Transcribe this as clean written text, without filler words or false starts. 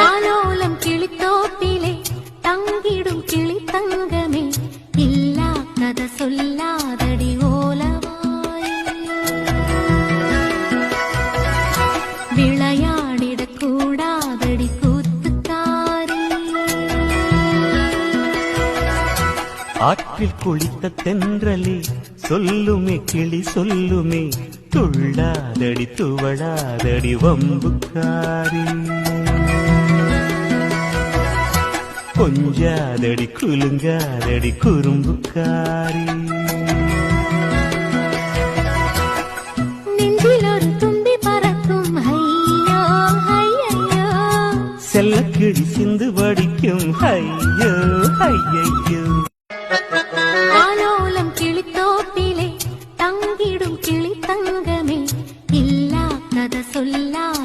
ஆலோலம் கிளித்தோப்பிலே தங்கிடும் கிளி தங்கமே, இல்லா கதை சொல்லாதடி ஓலவாய். விளையாடிடக் கூடாதடி கூத்துக்காரி. ஆற்றில் குளித்த தென்றலே சொல்லுமே கிளி சொல்லுமே, துள்ளாதடி துவளாதடி வம்புக்காரி. கொஞ்சாதடி குலுங்காதடி குறும்புக்காரி. நெஞ்சில் ஒரு தும்பி பறக்கும் ஐயோ ஐயோ, செல்லக்கிளி சிந்து வடிக்கும் ஐயோ ஐயையோ. ஆலோலம் கிளித்தோப்பிலே தங்கிடும் கிளி தங்கமே, இல்லா கதை சொல்லாதடி